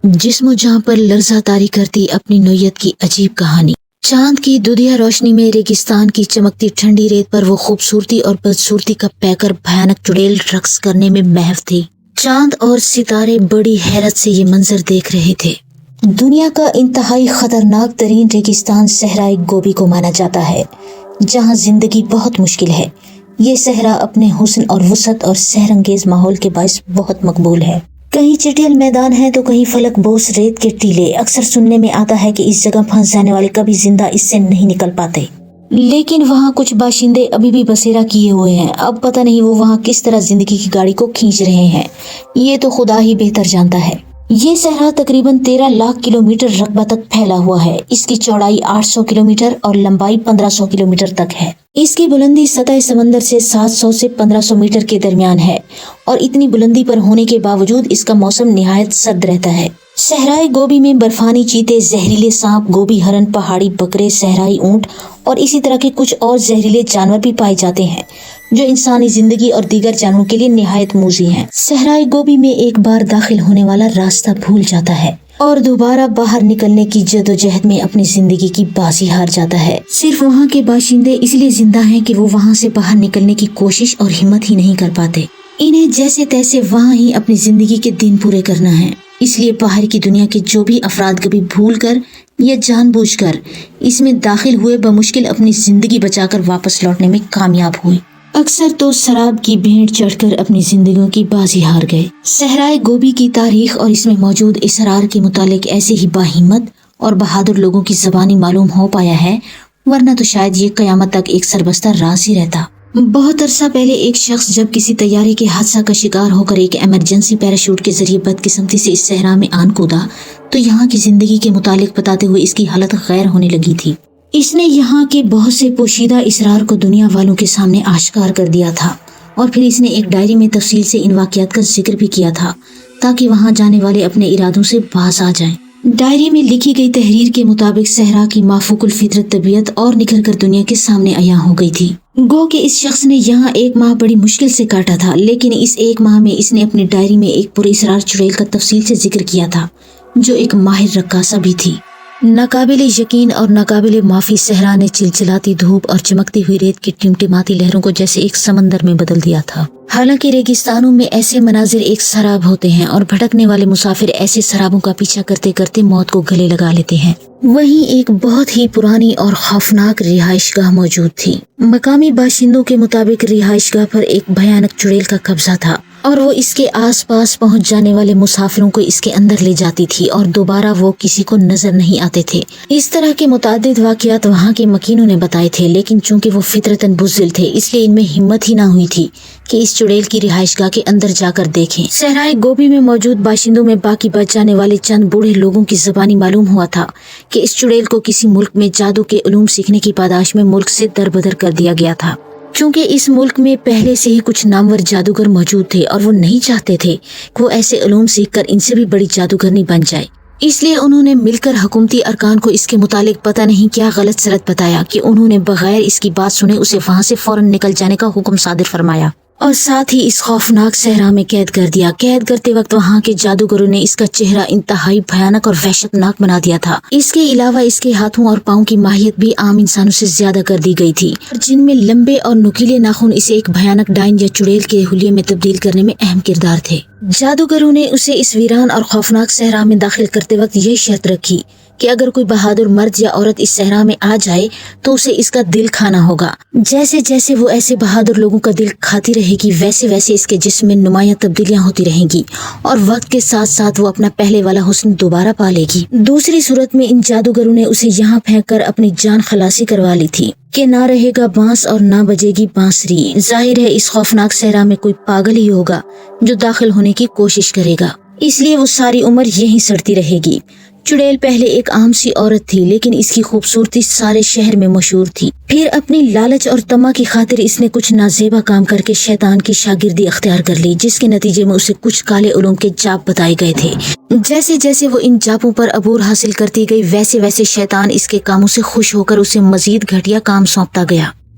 جسم و جاں پر لرزہ طاری کرتی اپنی نوعیت کی عجیب کہانی۔ چاند کی دودھیا روشنی میں ریگستان کی چمکتی ٹھنڈی ریت پر وہ خوبصورتی اور بدصورتی کا پیکر بھیانک چڑیل رقص کرنے میں محو تھی۔ چاند اور ستارے بڑی حیرت سے یہ منظر دیکھ رہے تھے۔ دنیا کا انتہائی خطرناک ترین ریگستان صحرائے گوبی کو مانا جاتا ہے، جہاں زندگی بہت مشکل ہے۔ یہ صحرا اپنے حسن اور وسعت اور سحر انگیز ماحول کے باعث بہت مقبول ہے۔ کہیں چٹیل میدان ہے تو کہیں فلک بوس ریت کے ٹیلے۔ اکثر سننے میں آتا ہے کہ اس جگہ پھنس جانے والے کبھی زندہ اس سے نہیں نکل پاتے، لیکن وہاں کچھ باشندے ابھی بھی بسیرا کیے ہوئے ہیں۔ اب پتہ نہیں وہ وہاں کس طرح زندگی کی گاڑی کو کھینچ رہے ہیں، یہ تو خدا ہی بہتر جانتا ہے۔ یہ صحرا تقریباً 13 لاکھ کلومیٹر رقبہ تک پھیلا ہوا ہے۔ اس کی چوڑائی 800 کلومیٹر اور لمبائی 1500 کلومیٹر تک ہے۔ اس کی بلندی سطح سمندر سے 700 سے 1500 میٹر کے درمیان ہے، اور اتنی بلندی پر ہونے کے باوجود اس کا موسم نہایت سرد رہتا ہے۔ صحرائے گوبی میں برفانی چیتے، زہریلے سانپ، گوبی ہرن، پہاڑی بکرے، صحرائی اونٹ اور اسی طرح کے کچھ اور زہریلے جانور بھی پائے جاتے ہیں، جو انسانی زندگی اور دیگر جانوروں کے لیے نہایت موذی ہیں۔ صحرائے گوبی میں ایک بار داخل ہونے والا راستہ بھول جاتا ہے اور دوبارہ باہر نکلنے کی جدوجہد میں اپنی زندگی کی بازی ہار جاتا ہے۔ صرف وہاں کے باشندے اس لیے زندہ ہیں کہ وہ وہاں سے باہر نکلنے کی کوشش اور ہمت ہی نہیں کر پاتے۔ انہیں جیسے تیسے وہاں ہی اپنی زندگی کے دن پورے کرنا ہے۔ اس لیے باہر کی دنیا کے جو بھی افراد کبھی بھول کر یا جان بوجھ کر اس میں داخل ہوئے، بمشکل اپنی زندگی بچا کر واپس لوٹنے میں کامیاب ہوئے۔ اکثر تو شراب کی بھینٹ چڑھ کر اپنی زندگیوں کی بازی ہار گئے۔ صحرائے گوبی کی تاریخ اور اس میں موجود اسرار کے متعلق ایسے ہی باہمت اور بہادر لوگوں کی زبانی معلوم ہو پایا ہے، ورنہ تو شاید یہ قیامت تک ایک سربستہ راز ہی رہتا۔ بہت عرصہ پہلے ایک شخص جب کسی طیارے کے حادثہ کا شکار ہو کر ایک ایمرجنسی پیراشوٹ کے ذریعے بدقسمتی سے اس صحرا میں آن کودا، تو یہاں کی زندگی کے متعلق بتاتے ہوئے اس کی حالت غیر ہونے لگی تھی۔ اس نے یہاں کے بہت سے پوشیدہ اسرار کو دنیا والوں کے سامنے آشکار کر دیا تھا، اور پھر اس نے ایک ڈائری میں تفصیل سے ان واقعات کا ذکر بھی کیا تھا، تاکہ وہاں جانے والے اپنے ارادوں سے باز آ جائیں۔ ڈائری میں لکھی گئی تحریر کے مطابق صحرا کی مافوق الفطرت طبیعت اور نکھر کر دنیا کے سامنے عیاں ہو گئی تھی۔ گو کہ اس شخص نے یہاں 1 ماہ بڑی مشکل سے کاٹا تھا، لیکن اس 1 ماہ میں اس نے اپنی ڈائری میں ایک پراسرار چڑیل کا تفصیل سے ذکر کیا تھا، جو ایک ماہر رقاصہ بھی تھی۔ ناقابل یقین اور ناقابل معافی صحرا نے چلچلاتی دھوپ اور چمکتی ہوئی ریت کی ٹمٹماتی لہروں کو جیسے ایک سمندر میں بدل دیا تھا۔ حالانکہ ریگستانوں میں ایسے مناظر ایک سراب ہوتے ہیں، اور بھٹکنے والے مسافر ایسے سرابوں کا پیچھا کرتے کرتے موت کو گلے لگا لیتے ہیں، وہیں ایک بہت ہی پرانی اور خوفناک رہائش گاہ موجود تھی۔ مقامی باشندوں کے مطابق رہائش گاہ پر ایک بھیانک چڑیل کا قبضہ تھا، اور وہ اس کے آس پاس پہنچ جانے والے مسافروں کو اس کے اندر لے جاتی تھی، اور دوبارہ وہ کسی کو نظر نہیں آتے تھے۔ اس طرح کے متعدد واقعات وہاں کے مکینوں نے بتائے تھے، لیکن چونکہ وہ فطرتاً بزدل تھے، اس لیے ان میں ہمت ہی نہ ہوئی تھی کہ اس چڑیل کی رہائش گاہ کے اندر جا کر دیکھیں۔ صحرائے گوبی میں موجود باشندوں میں باقی بچ جانے والے چند بوڑھے لوگوں کی زبانی معلوم ہوا تھا کہ اس چڑیل کو کسی ملک میں جادو کے علوم سیکھنے کی پاداش میں ملک سے دربدر کر دیا گیا تھا۔ چونکہ اس ملک میں پہلے سے ہی کچھ نامور جادوگر موجود تھے، اور وہ نہیں چاہتے تھے کہ وہ ایسے علوم سیکھ کر ان سے بھی بڑی جادوگرنی بن جائے، اس لیے انہوں نے مل کر حکومتی ارکان کو اس کے متعلق پتہ نہیں کیا غلط سرت بتایا کہ انہوں نے بغیر اس کی بات سنے اسے وہاں سے فوراً نکل جانے کا حکم صادر فرمایا، اور ساتھ ہی اس خوفناک صحرا میں قید کر دیا۔ قید کرتے وقت وہاں کے جادوگروں نے اس کا چہرہ انتہائی بھیانک اور وحشتناک بنا دیا تھا۔ اس کے علاوہ اس کے ہاتھوں اور پاؤں کی ماہیت بھی عام انسانوں سے زیادہ کر دی گئی تھی، جن میں لمبے اور نکیلے ناخن اسے ایک بھیانک ڈائن یا چڑیل کے حلیے میں تبدیل کرنے میں اہم کردار تھے۔ جادوگروں نے اسے اس ویران اور خوفناک صحرا میں داخل کرتے وقت یہ شرط رکھی کہ اگر کوئی بہادر مرد یا عورت اس صحرا میں آ جائے تو اسے اس کا دل کھانا ہوگا۔ جیسے جیسے وہ ایسے بہادر لوگوں کا دل کھاتی رہے گی، ویسے ویسے اس کے جسم میں نمایاں تبدیلیاں ہوتی رہیں گی، اور وقت کے ساتھ ساتھ وہ اپنا پہلے والا حسن دوبارہ پا لے گی۔ دوسری صورت میں ان جادوگروں نے اسے یہاں پھینک کر اپنی جان خلاصی کروا لی تھی کہ نہ رہے گا بانس اور نہ بجے گی بانسری۔ ظاہر ہے اس خوفناک صحرا میں کوئی پاگل ہی ہوگا جو داخل ہونے کی کوشش کرے گا، اس لیے وہ ساری عمر یہیں سڑتی رہے گی۔ چڑیل پہلے ایک عام سی عورت تھی، لیکن اس کی خوبصورتی سارے شہر میں مشہور تھی۔ پھر اپنی لالچ اور طمع کی خاطر اس نے کچھ نازیبا کام کر کے شیطان کی شاگردی اختیار کر لی، جس کے نتیجے میں اسے کچھ کالے علوم کے جاپ بتائے گئے تھے۔ جیسے جیسے وہ ان جاپوں پر عبور حاصل کرتی گئی، ویسے ویسے شیطان اس کے کاموں سے خوش ہو کر اسے مزید گھٹیا کام سونپتا گیا۔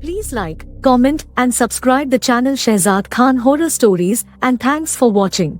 Please like, comment and subscribe the channel Shehzad Khan Horror Stories, and thanks for watching.